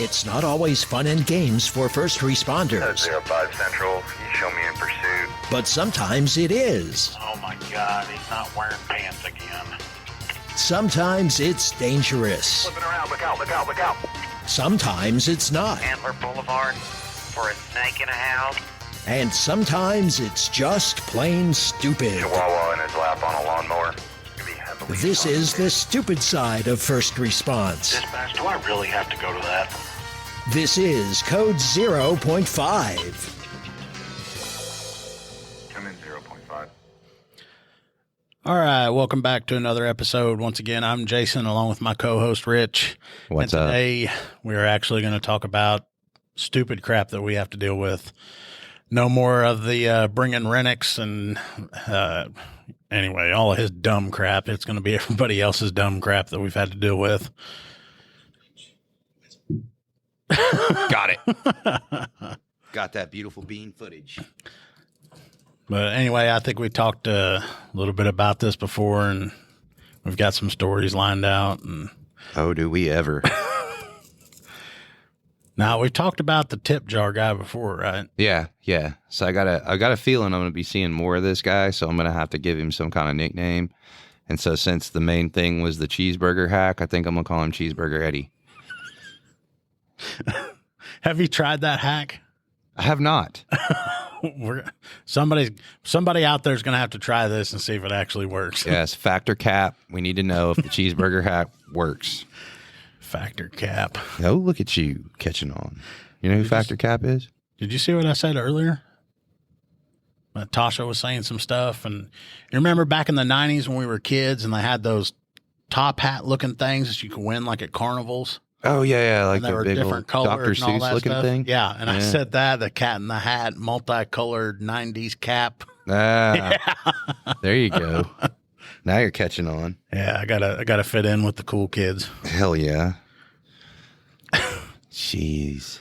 It's not always fun and games for first responders. 05 Central, can you show me in pursuit? But sometimes it is. Oh my God, he's not wearing pants again. Sometimes it's dangerous. Flipping around, look out, look out, look out. Sometimes it's not. Antler Boulevard for a snake in a house. And sometimes it's just plain stupid. Chihuahua in his lap on a lawnmower. This is the stupid side of first response. Dispatch, do I really have to go to that? This is Code 0.5. Come in 0.5. All right, welcome back to another episode. Once again, I'm Jason along with my co-host Rich. What's and up? Today we are actually going to talk about stupid crap that we have to deal with. No more of the bringing Renix and anyway, all of his dumb crap. It's going to be everybody else's dumb crap that we've had to deal with. Got it. Got that beautiful bean footage. But anyway, I think we talked a little bit about this before, and we've got some stories lined out. And Oh, do we ever? now we've talked about the tip jar guy before, right? Yeah. So I got a feeling I'm going to be seeing more of this guy, so I'm going to have to give him some kind of nickname. And so since the main thing was the cheeseburger hack, I think I'm going to call him Cheeseburger Eddie. Have you tried that hack? I have not. Somebody out there is going to have to try this and see if it actually works. Yes, factor cap. We need to know if the cheeseburger hack works. Factor cap. Oh, look at you catching on. You know who factor cap is? Did you see what I said earlier? Tasha was saying some stuff, and you remember back in the 90s when we were kids and they had those top hat looking things that you could win like at carnivals? Oh, yeah, like And they the were big different old colors Dr. and all Seuss that looking stuff. thing. Yeah, and I Yeah. said that, the cat in the hat, multicolored 90s cap. Ah, there you go. Now you're catching on. Yeah, I gotta fit in with the cool kids. Hell yeah. Jeez.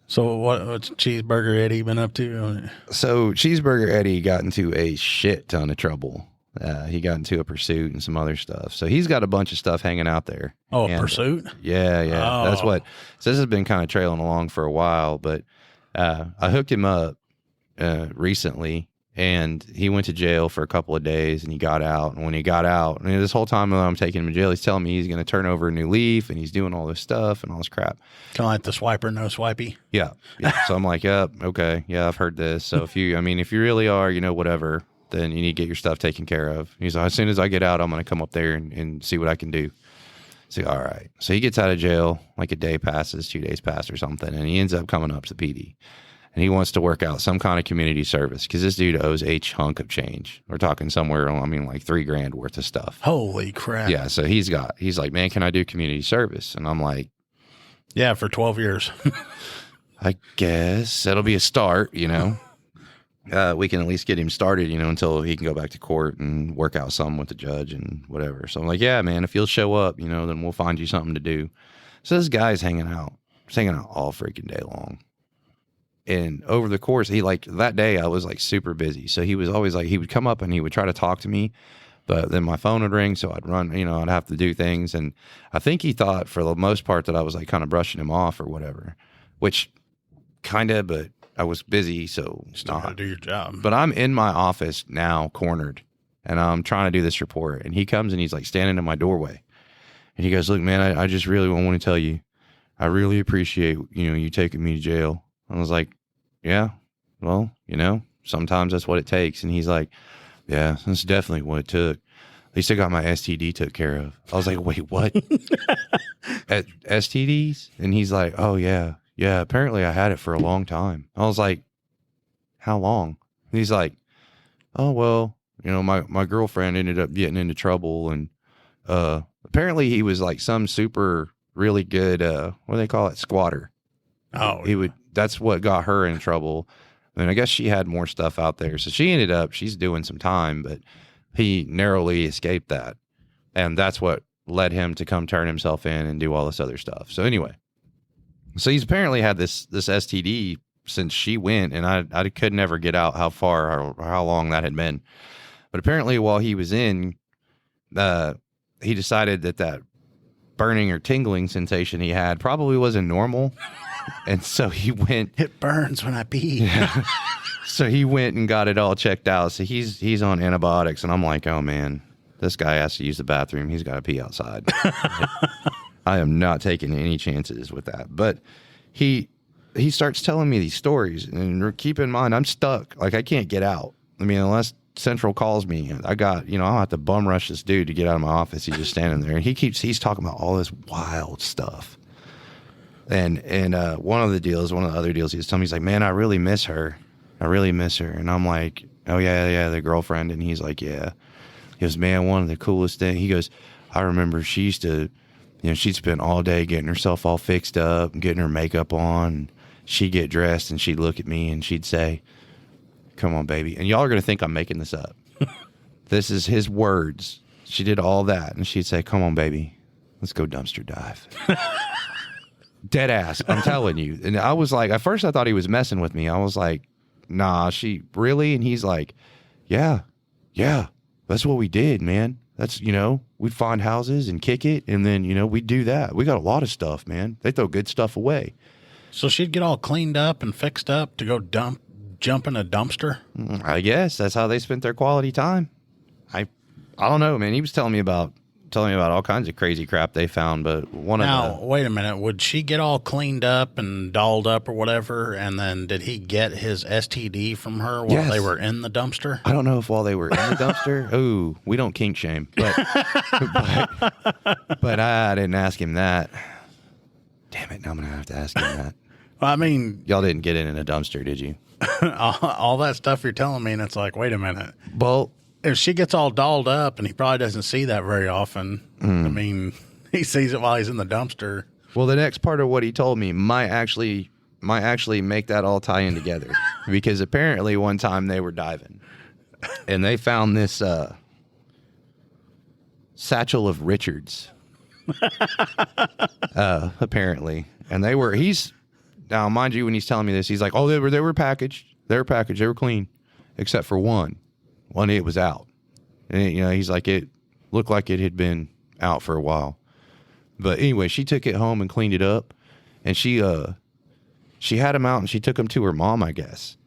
So what's Cheeseburger Eddie been up to? So Cheeseburger Eddie got into a shit ton of trouble. He got into a pursuit and some other stuff. So he's got a bunch of stuff hanging out there. Oh, And, pursuit? Yeah. Oh. That's what. So this has been kind of trailing along for a while, but I hooked him up recently, and he went to jail for a couple of days, and he got out. And when he got out, and this whole time that I'm taking him to jail, he's telling me he's going to turn over a new leaf, and he's doing all this stuff and all this crap. Kind of like the swiper, no swipey. Yeah. So I'm like, yep, okay. Yeah, I've heard this. So if you really are, whatever, then you need to get your stuff taken care of. He's like, as soon as I get out, I'm going to come up there and see what I can do. So, all right. So he gets out of jail, like a day passes, 2 days pass or something, and he ends up coming up to the PD. And he wants to work out some kind of community service because this dude owes a chunk of change. We're talking somewhere, like $3,000 worth of stuff. Holy crap. Yeah. So he's like, man, can I do community service? And I'm like, yeah, for 12 years. I guess that'll be a start, we can at least get him started, until he can go back to court and work out some with the judge and whatever. So I'm like, yeah, man, if you'll show up, then we'll find you something to do. So this guy's hanging out all freaking day long. And over the course, that day I was like super busy. So he was always like, he would come up and he would try to talk to me, but then my phone would ring. So I'd run, I'd have to do things. And I think he thought for the most part that I was like kind of brushing him off or whatever, which kind of, but I was busy. So Still gotta do your job. But I'm in my office now, cornered, and I'm trying to do this report. And he comes and he's like standing in my doorway. And he goes, look, man, I just really want to tell you, I really appreciate, you taking me to jail. I was like, yeah, well, sometimes that's what it takes. And he's like, yeah, that's definitely what it took. At least I got my STD took care of. I was like, wait, what? STDs? And he's like, oh, yeah. Yeah, apparently I had it for a long time. I was like, how long? And he's like, oh, well, my girlfriend ended up getting into trouble. And apparently he was like some super really good, what do they call it? Squatter. Oh, That's what got her in trouble. And I guess she had more stuff out there. So she's doing some time, but he narrowly escaped that. And that's what led him to come turn himself in and do all this other stuff. So anyway, so he's apparently had this STD since she went, and I could never get out how far or how long that had been. But apparently while he was in, he decided that burning or tingling sensation he had probably wasn't normal. And so he went. It burns when I pee. Yeah. So he went and got it all checked out. So he's on antibiotics, and I'm like, oh man, this guy has to use the bathroom. He's got to pee outside. I am not taking any chances with that. But he starts telling me these stories, and keep in mind, I'm stuck. Like I can't get out. I mean, unless Central calls me, I'll have to bum rush this dude to get out of my office. He's just standing there, and he's talking about all this wild stuff. And one of the other deals, he was telling me, he's like, man, I really miss her. And I'm like, oh yeah, the girlfriend. And he's like, yeah. He goes, man, one of the coolest things. He goes, I remember she used to, she'd spend all day getting herself all fixed up and getting her makeup on. And she'd get dressed and she'd look at me and she'd say, come on, baby. And y'all are going to think I'm making this up. This is his words. She did all that. And she'd say, come on, baby, let's go dumpster dive. Dead ass, I'm telling you. And I was like, at first I thought he was messing with me. I was like, nah, she really? And he's like, yeah, that's what we did, man. That's, we'd find houses and kick it. And then, we'd do that. We got a lot of stuff, man. They throw good stuff away. So she'd get all cleaned up and fixed up to go jump in a dumpster? I guess that's how they spent their quality time. I don't know, man. He was telling me about all kinds of crazy crap they found, but wait a minute. Would she get all cleaned up and dolled up or whatever, and then did he get his STD from her while they were in the dumpster? I don't know if while they were in the dumpster. Ooh, we don't kink shame, but I didn't ask him that. Damn it! Now I'm gonna have to ask him that. I mean, y'all didn't get it in a dumpster, did you? all that stuff you're telling me, and it's like, wait a minute. Well, if she gets all dolled up, and he probably doesn't see that very often. I mean, he sees it while he's in the dumpster. Well, the next part of what he told me might actually make that all tie in together. Because apparently one time they were diving, and they found this satchel of Richards. Apparently. And now mind you, when he's telling me this, he's like, oh, they were packaged. They were clean, except for one. One, it was out. And, he's like, it looked like it had been out for a while. But anyway, she took it home and cleaned it up. And she had him out and she took him to her mom, I guess.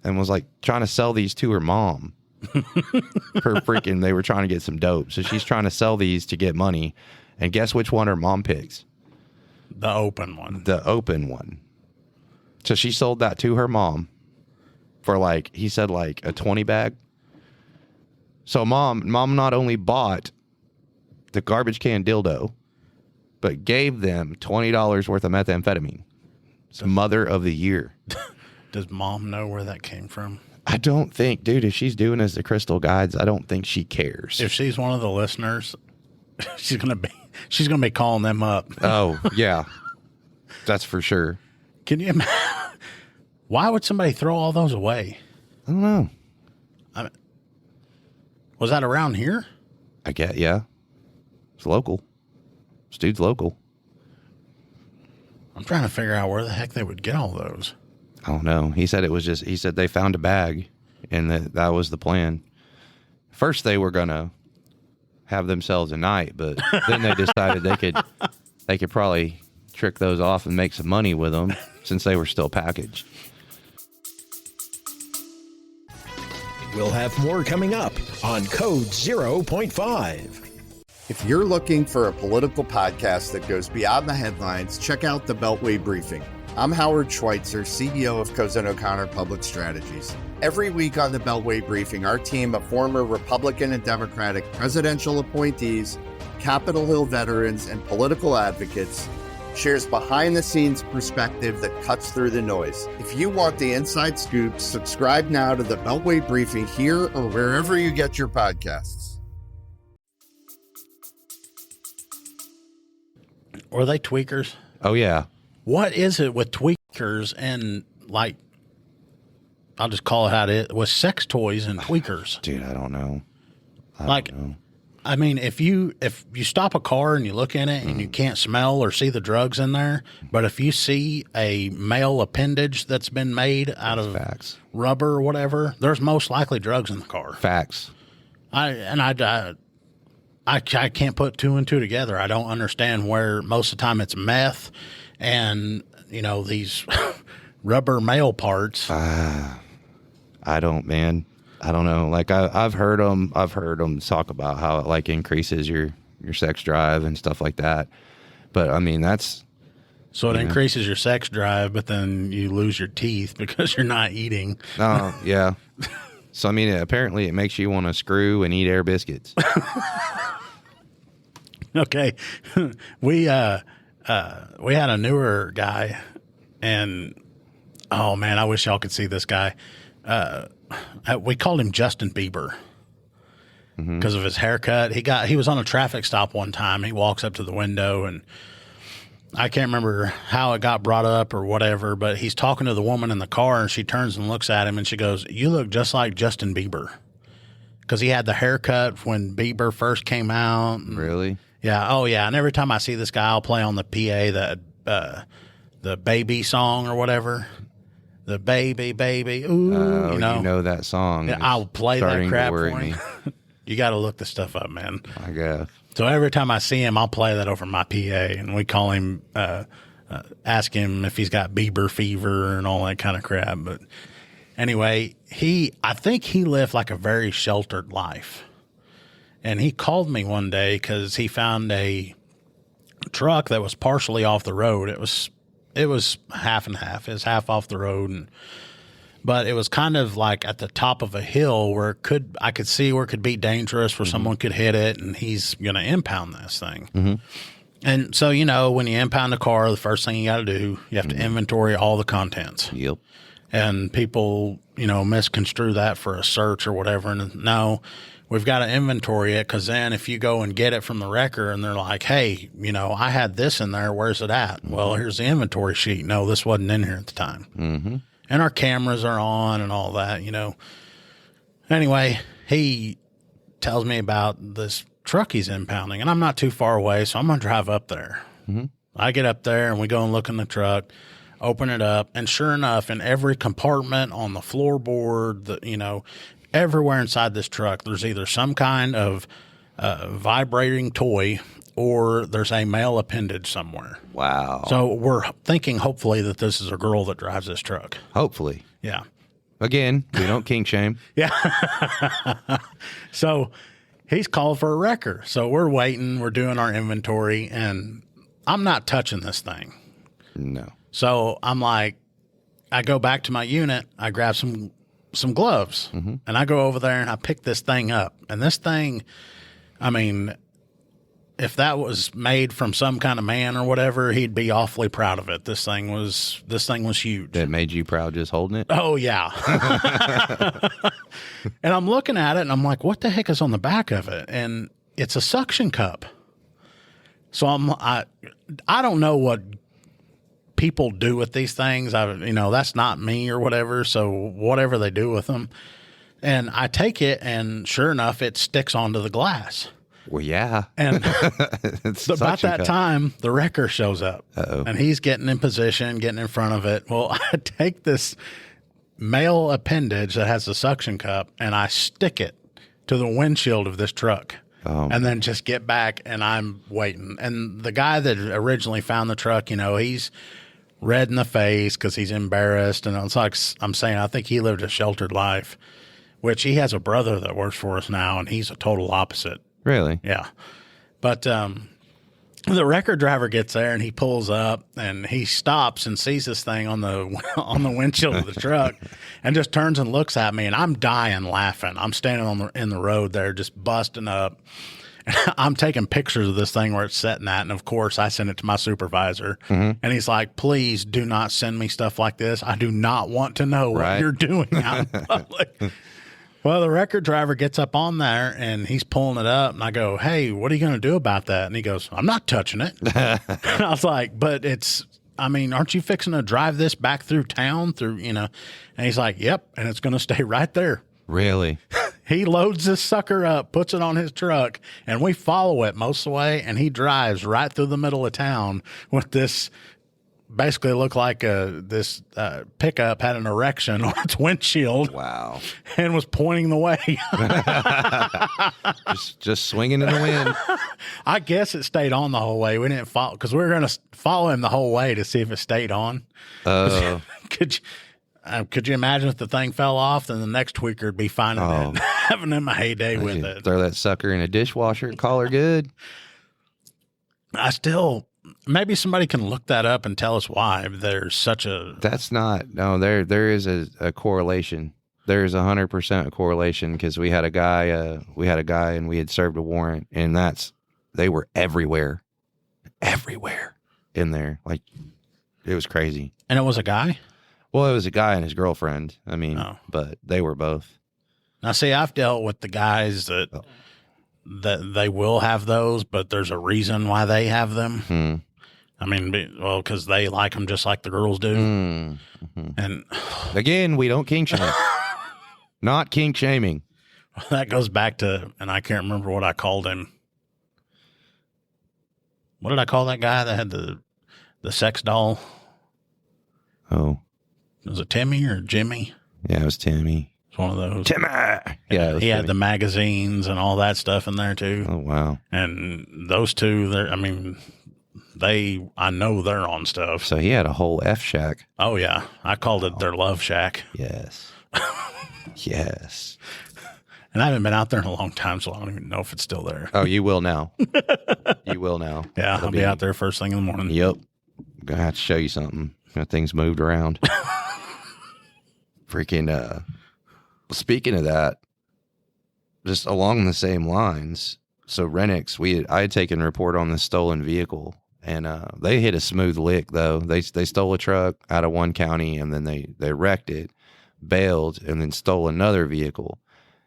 And was like trying to sell these to her mom. They were trying to get some dope. So she's trying to sell these to get money. And guess which one her mom picks? The open one. The open one. So she sold that to her mom for he said a 20 bag. So mom not only bought the garbage can dildo, but gave them $20 worth of methamphetamine. It's mother of the year. Does mom know where that came from? I don't think, dude, if she's doing as the Crystal Guides, I don't think she cares. If she's one of the listeners, she's gonna be calling them up. Oh, yeah. That's for sure. Can you imagine? Why would somebody throw all those away? I don't know. Was that around here? I get, yeah. It's local. This dude's local. I'm trying to figure out where the heck they would get all those. I don't know. He said he said they found a bag and that was the plan. First they were going to have themselves a night, but then they decided they could probably trick those off and make some money with them since they were still packaged. We'll have more coming up on Code 0.5. If you're looking for a political podcast that goes beyond the headlines, check out the Beltway Briefing. I'm Howard Schweitzer, CEO of Cozen O'Connor Public Strategies. Every week on the Beltway Briefing, our team of former Republican and Democratic presidential appointees, Capitol Hill veterans, and political advocates shares behind-the-scenes perspective that cuts through the noise. If you want the inside scoop, subscribe now to the Beltway Briefing here or wherever you get your podcasts. Were they tweakers? Oh, yeah. What is it with tweakers and, I'll just call it how it is, with sex toys and tweakers? Dude, I don't know. I mean, if you stop a car and you look in it and you can't smell or see the drugs in there, but if you see a male appendage that's been made out of rubber or whatever, there's most likely drugs in the car. Facts. I I can't put two and two together. I don't understand where most of the time it's meth and, these rubber male parts. I don't, man. I don't know. Like I've heard them talk about how it like increases your sex drive and stuff like that. But I mean, so it increases your sex drive, but then you lose your teeth because you're not eating. Oh, yeah. So I mean, apparently it makes you want to screw and eat Air biscuits. Okay, we had a newer guy, and oh man, I wish y'all could see this guy. We called him Justin Bieber because of his haircut. He was on a traffic stop one time. He walks up to the window, and I can't remember how it got brought up or whatever, but he's talking to the woman in the car, and she turns and looks at him, and she goes, "You look just like Justin Bieber," because he had the haircut when Bieber first came out. Really? Yeah. Oh, yeah. And every time I see this guy, I'll play on the PA the baby song or whatever. The baby, ooh. You know that song. Yeah, I'll play that crap for me. him. You got to look the stuff up, man. I guess. So every time I see him, I'll play that over my PA, and we call him, ask him if he's got Bieber fever and all that kind of crap. But anyway, I think he lived like a very sheltered life. And he called me one day because he found a truck that was partially off the road. It was half and half. It was half off the road, but it was kind of like at the top of a hill where I could see where it could be dangerous, where someone could hit it, and he's going to impound this thing. Mm-hmm. And so, when you impound a car, the first thing you got to do, you have to inventory all the contents. Yep. And people, misconstrue that for a search or whatever. And no, we've got to inventory it, because then if you go and get it from the wrecker and they're like, hey, I had this in there, where's it at? Mm-hmm. Well, here's the inventory sheet. No, this wasn't in here at the time. Mm-hmm. And our cameras are on and all that, Anyway, he tells me about this truck he's impounding, and I'm not too far away, so I'm going to drive up there. Mm-hmm. I get up there, and we go and look in the truck, open it up, and sure enough, in every compartment, on the floorboard, everywhere inside this truck, there's either some kind of vibrating toy or there's a male appendage somewhere. Wow. So we're thinking, hopefully, that this is a girl that drives this truck. Hopefully. Yeah. Again, we don't kink shame. Yeah. So he's called for a wrecker. So we're waiting. We're doing our inventory, and I'm not touching this thing. No. So I'm like, I go back to my unit. I grab some gloves, and I go over there and I pick this thing up. And this thing, I mean, if that was made from some kind of man or whatever, he'd be awfully proud of it. This thing was huge. That made you proud just holding it? Oh, yeah. And I'm looking at it, and I'm like, what the heck is on the back of it? And it's a suction cup. So I don't know what people do with these things. That's not me or whatever. So whatever they do with them. And I take it, and sure enough, it sticks onto the glass. Well, yeah. And about that time, the wrecker shows up. Uh-oh. And he's getting in position, getting in front of it. Well, I take this male appendage that has the suction cup, and I stick it to the windshield of this truck. And then just get back, and I'm waiting. And the guy that originally found the truck, he's red in the face because he's embarrassed. And it's like I'm saying, I think he lived a sheltered life, which he has a brother that works for us now, and he's a total opposite. Really? Yeah. But the wrecker driver gets there, and he pulls up, and he stops and sees this thing on the windshield of the truck, and just turns and looks at me, and I'm dying laughing. I'm standing in the road there, just busting up. I'm taking pictures of this thing where it's sitting at, and of course I send it to my supervisor, and he's like, "Please do not send me stuff like this. I do not want to know what you're doing out in public." Well, the wrecker driver gets up on there, and he's pulling it up, and I go, "Hey, what are you going to do about that?" And he goes, "I'm not touching it." And I was like, "But aren't you fixing to drive this back through town And he's like, "Yep, and it's going to stay right there." Really? He loads this sucker up, puts it on his truck, and we follow it most of the way, and he drives right through the middle of town with this basically looked like this pickup had an erection on its windshield. Wow. And was pointing the way. just swinging in the wind. I guess it stayed on the whole way. We didn't follow because we were going to follow him the whole way to see if it stayed on. Could you imagine if the thing fell off? Then the next tweaker would be finding it, having him a heyday with it. Throw that sucker in a dishwasher and call her good. Maybe somebody can look that up and tell us why there's such a. There is a correlation. There's 100% a correlation because we had a guy and we had served a warrant and they were everywhere in there. Like it was crazy. And it was a guy? Well, it was a guy and his girlfriend. I mean, but they were both. Now, see, I've dealt with the guys that they will have those, but there's a reason why they have them. Hmm. I mean, because they like them just like the girls do. Mm-hmm. And again, we don't kink shame. Not kink shaming. That goes back to, and I can't remember what I called him. What did I call that guy that had the sex doll? Oh. Was it Timmy or Jimmy? Yeah, it was Timmy. It's one of those. Timmy! Yeah, he had the magazines and all that stuff in there too. Oh, wow. And those two, I know they're on stuff. So he had a whole F shack. Oh, yeah. I called it their love shack. Yes. Yes. And I haven't been out there in a long time, so I don't even know if it's still there. Oh, you will now. You will now. Yeah, I'll be out there first thing in the morning. Yep. I'm going to have to show you something. That thing's moved around. Freaking, speaking of that, just along the same lines, so Renix, I had taken a report on this stolen vehicle, and they hit a smooth lick, though. They stole a truck out of one county, and then they wrecked it, bailed, and then stole another vehicle.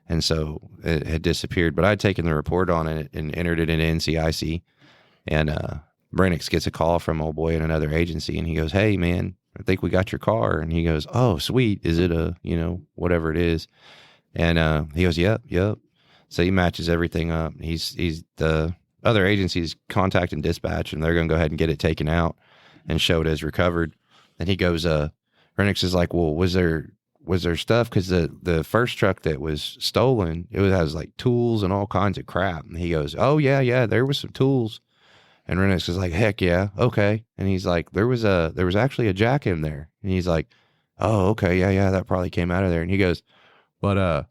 And so it had disappeared. But I'd taken the report on it and entered it in NCIC. And Renix gets a call from old boy in another agency, and he goes, "Hey, man, I think we got your car." And he goes, "Oh, sweet. Is it whatever it is?" And he goes, "Yep." So he matches everything up. He's the other agency's contacting dispatch, and they're going to go ahead and get it taken out and show it as recovered. And he goes, Renix is like, "Well, was there stuff?" Because the first truck that was stolen, it has like tools and all kinds of crap. And he goes, "Oh, yeah, there was some tools." And Renix is like, "Heck yeah, okay." And he's like, there was actually a jack in there. And he's like, "Oh, okay, yeah, that probably came out of there." And he goes, "But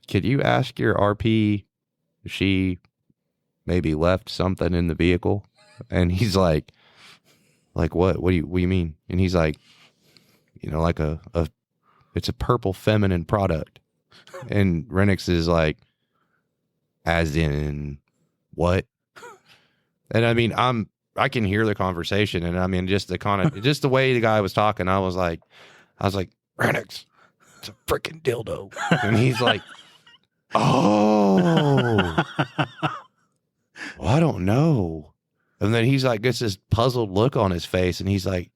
could you ask your RP if she maybe left something in the vehicle?" And he's like what? What do you mean? And he's like, like it's a purple feminine product. And Renix is like, "As in what?" And I mean, I can hear the conversation, and I mean, just the way the guy was talking, I was like, "Renix, it's a freaking dildo." And he's like, "Oh, well, I don't know." And then he's like, gets this puzzled look on his face, and he's like,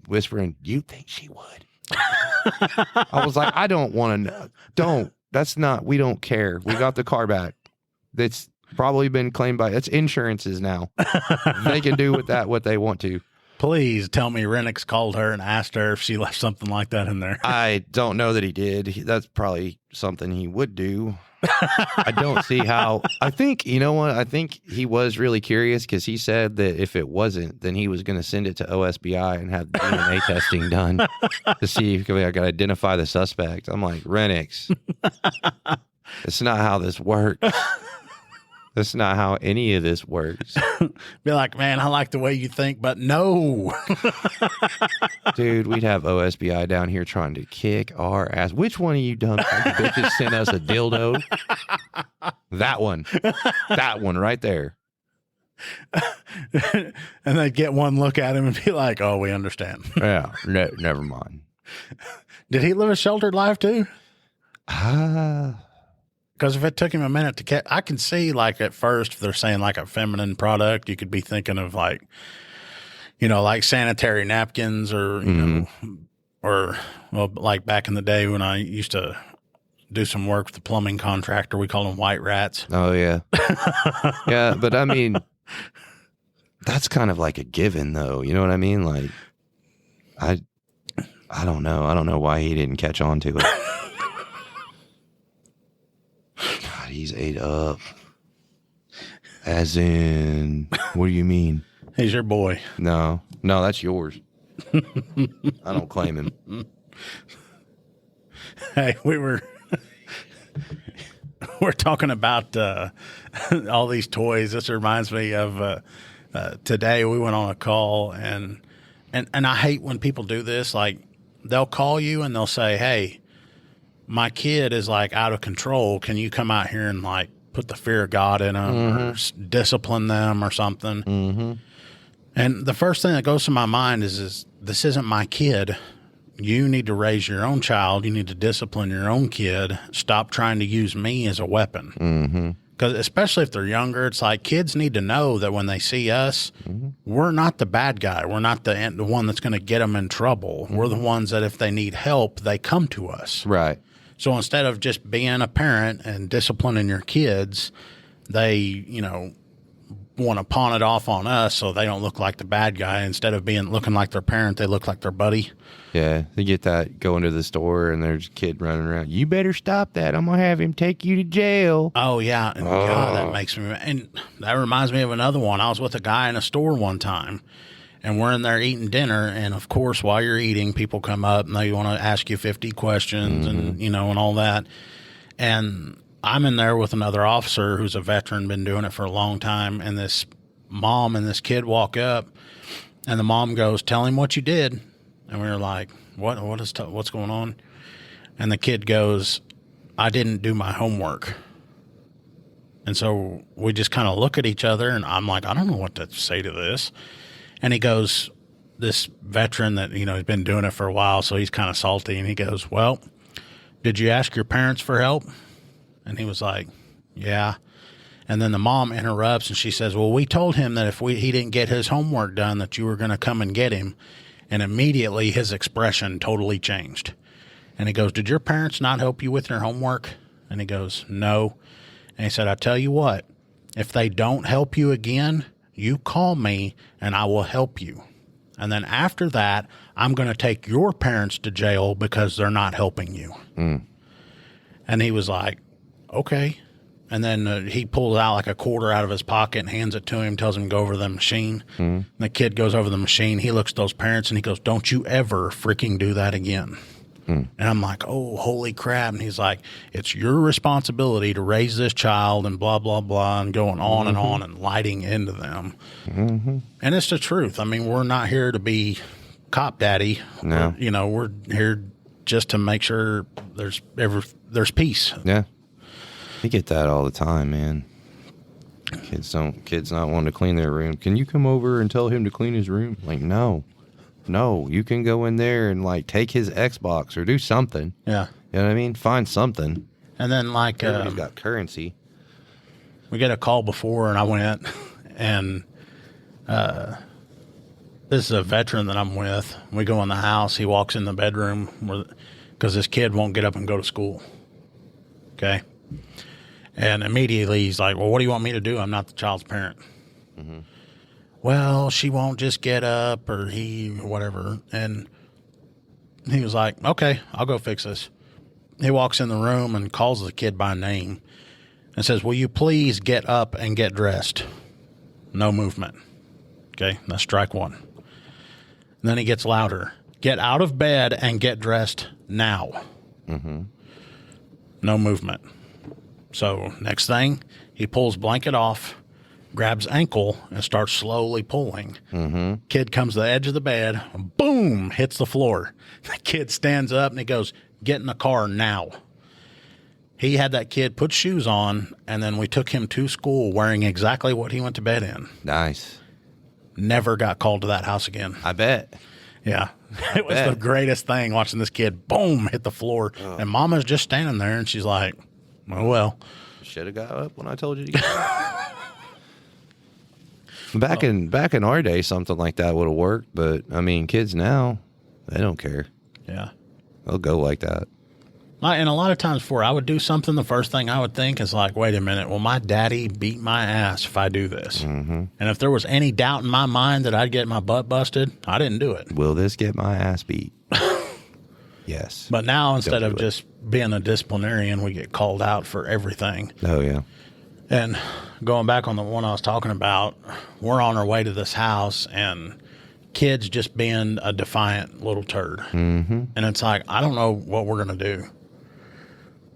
whispering, "You think she would?" I was like, "I don't want to know. Don't. That's not. We don't care. We got the car back. That's probably been claimed by. It's insurances now. They can do with that what they want to." Please tell me Renix called her and asked her if she left something like that in there. I don't know that he did. That's probably something he would do. I don't see how. I think, you know what? I think he was really curious because he said that if it wasn't, then he was going to send it to OSBI and have DNA testing done to see if I could identify the suspect. I'm like, Renix, it's not how this works. That's not how any of this works. Be like, "Man, I like the way you think, but no." Dude, we'd have OSBI down here trying to kick our ass. Which one of you dumb bitches sent us a dildo? That one. That one right there. And they'd get one look at him and be like, "Oh, we understand." Yeah, never mind. Did he live a sheltered life too? Because if it took him a minute to catch, I can see like at first, if they're saying like a feminine product, you could be thinking of like, like sanitary napkins or, like back in the day when I used to do some work with the plumbing contractor, we called them white rats. Oh, yeah. Yeah. But I mean, That's kind of like a given, though. You know what I mean? Like, I don't know. I don't know why he didn't catch on to it. God, he's ate up. As in, what do you mean? He's your boy. No, that's yours. I don't claim him. Hey, we're talking about all these toys. This reminds me of today we went on a call, and I hate when people do this. Like, they'll call you and they'll say, "Hey, my kid is like out of control. Can you come out here and like put the fear of God in them or discipline them or something?" Mm-hmm. And the first thing that goes to my mind is this isn't my kid. You need to raise your own child. You need to discipline your own kid. Stop trying to use me as a weapon. Mm-hmm. Because especially if they're younger, it's like kids need to know that when they see us, we're not the bad guy. We're not the one that's going to get them in trouble. We're the ones that if they need help, they come to us. Right. So instead of just being a parent and disciplining your kids, they, want to pawn it off on us so they don't look like the bad guy. Instead of looking like their parent, they look like their buddy. Yeah, they get that going to the store and there's a kid running around. You better stop that. I'm going to have him take you to jail. Oh, yeah. And God, that makes me... And that reminds me of another one. I was with a guy in a store one time, and we're in there eating dinner. And, of course, while you're eating, people come up and they want to ask you 50 questions and, and all that. And I'm in there with another officer who's a veteran, been doing it for a long time. And this mom and this kid walk up, and the mom goes, "Tell him what you did." And we were like, what's going on? And the kid goes, "I didn't do my homework." And so we just kind of look at each other, and I'm like, I don't know what to say to this. And he goes, this veteran that, he's been doing it for a while, so he's kind of salty. And he goes, "Well, did you ask your parents for help?" And he was like, "Yeah." And then the mom interrupts, and she says, "Well, we told him that if he didn't get his homework done, that you were going to come and get him." And immediately his expression totally changed. And he goes, "Did your parents not help you with your homework?" And he goes, "No." And he said, "I tell you what, if they don't help you again, you call me and I will help you. And then after that, I'm going to take your parents to jail because they're not helping you." And he was like, "Okay." And then he pulls out like a quarter out of his pocket and hands it to him, tells him to go over the machine. And the kid goes over the machine. He looks at those parents and he goes, "Don't you ever freaking do that again." And I'm like, "Oh, holy crap." And he's like, "It's your responsibility to raise this child," and blah, blah, blah, and going on and on and lighting into them. And it's the truth. I mean, we're not here to be cop daddy. No. We're here just to make sure there's peace. Yeah. You get that all the time, man. Kids not wanting to clean their room. "Can you come over and tell him to clean his room?" Like, no, you can go in there and like take his Xbox or do something. Yeah. You know what I mean? Find something. And then like, Everybody's got currency. we get a call before and I went and, this is a veteran that I'm with. We go in the house. He walks in the bedroom because this kid won't get up and go to school. Okay. And immediately he's like, "Well, what do you want me to do? I'm not the child's parent." "Well, she won't just get up," or whatever. And he was like, "Okay, I'll go fix this." He walks in the room and calls the kid by name and says, "Will you please get up and get dressed?" No movement. Okay, that's strike one. And then he gets louder. "Get out of bed and get dressed now." No movement. So next thing, he pulls blanket off, grabs ankle, and starts slowly pulling. Kid comes to the edge of the bed, boom, hits the floor. The kid stands up and he goes, "Get in the car now." He had that kid put shoes on, and then we took him to school wearing exactly what he went to bed in. Nice. Never got called to that house again. I bet. Yeah. It was the greatest thing watching this kid, boom, hit the floor. And Mama's just standing there, and she's like, "Oh, well." Should have got up when I told you to get up. Back in our day, something like that would have worked. But, I mean, kids now, they don't care. Yeah. They'll go like that. And a lot of times before I would do something, the first thing I would think is like, wait a minute, will my daddy beat my ass if I do this? Mm-hmm. And if there was any doubt in my mind that I'd get my butt busted, I didn't do it. Will this get my ass beat? Yes. But now instead of just being a disciplinarian, we get called out for everything. Oh, yeah. And going back on the one I was talking about, we're on our way to this house and kids just being a defiant little turd. Mm-hmm. And it's like, I don't know what we're going to do.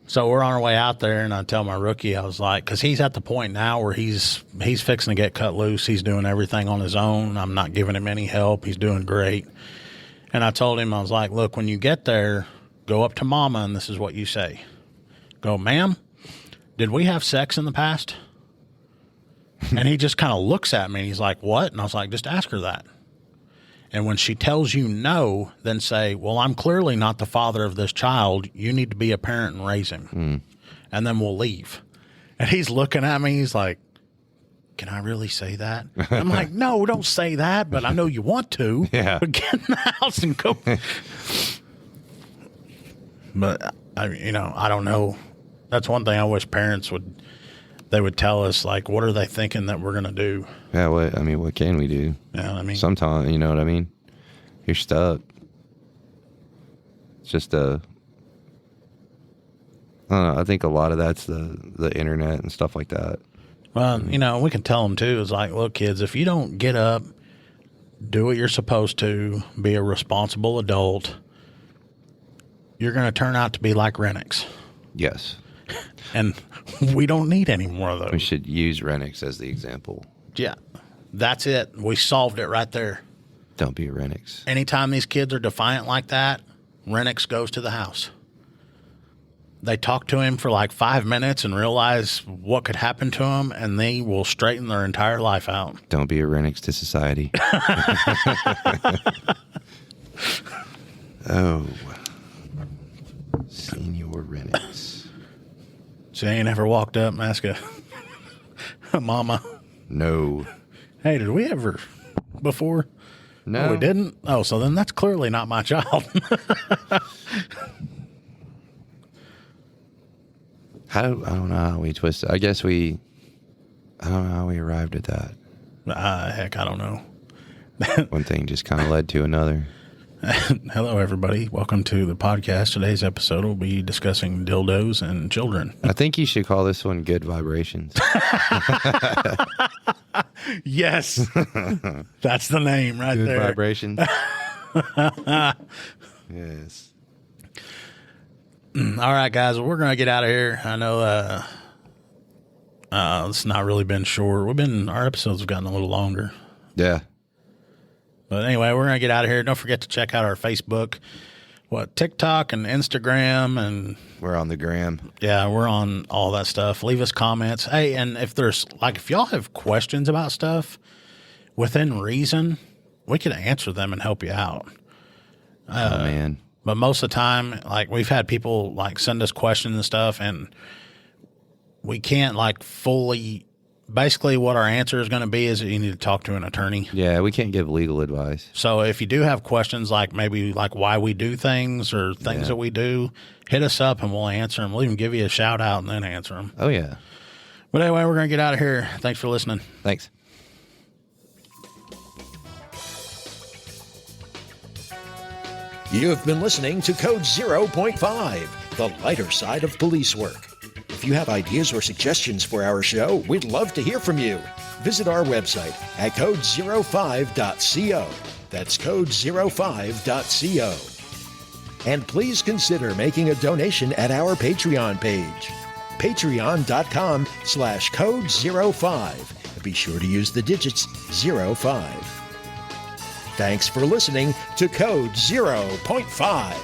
So we're on our way out there, and I tell my rookie, I was like, because he's at the point now where he's fixing to get cut loose. He's doing everything on his own. I'm not giving him any help. He's doing great. And I told him, I was like, look, when you get there, go up to mama, and this is what you say. Go, ma'am, did we have sex in the past? And he just kind of looks at me, and he's like, what? And I was like, just ask her that. And when she tells you no, then say, well, I'm clearly not the father of this child. You need to be a parent and raise him. And then we'll leave. And he's looking at me. He's like, can I really say that? I'm like, no, don't say that. But I know you want to. Yeah. But get in the house and go. But, I don't know. That's one thing I wish parents would tell us, like, what are they thinking that we're going to do? Yeah, what can we do? Yeah, Sometimes, you know what I mean? You're stuck. It's just I don't know, I think a lot of that's the internet and stuff like that. Well, we can tell them, too, is like, look, kids, if you don't get up, do what you're supposed to, be a responsible adult, you're going to turn out to be like Renix. Yes. And we don't need any more of those. We should use Renix as the example. Yeah, that's it. We solved it right there. Don't be a Renix. Anytime these kids are defiant like that, Renix goes to the house. They talk to him for like 5 minutes and realize what could happen to him, and they will straighten their entire life out. Don't be a Renix to society. Oh. Senior Renix. She ain't ever walked up and asked a mama. No. Hey, did we ever before? No. Oh, we didn't? Oh, so then that's clearly not my child. I don't know how we twisted. I don't know how we arrived at that. Heck, I don't know. One thing just kind of led to another. Hello, everybody. Welcome to the podcast. Today's episode will be discussing dildos and children. I think you should call this one Good Vibrations. Yes. That's the name right Good there. Vibrations. Yes. All right, guys. Well, we're going to get out of here. I know it's not really been short. Our episodes have gotten a little longer. Yeah. But anyway, we're going to get out of here. Don't forget to check out our Facebook, TikTok and Instagram. And we're on the gram. Yeah, we're on all that stuff. Leave us comments. Hey, and if y'all have questions about stuff within reason, we can answer them and help you out. Oh, man. But most of the time, we've had people send us questions and stuff, and we can't fully. Basically, what our answer is going to be is that you need to talk to an attorney. Yeah, we can't give legal advice. So if you do have questions maybe why we do things or things that we do, hit us up and we'll answer them. We'll even give you a shout out and then answer them. Oh, yeah. But anyway, we're going to get out of here. Thanks for listening. Thanks. You have been listening to Code 0.5, the lighter side of police work. If you have ideas or suggestions for our show, we'd love to hear from you. Visit our website at code05.co. That's code05.co. And please consider making a donation at our Patreon page, patreon.com/code05. Be sure to use the digits 05. Thanks for listening to Code 0.5.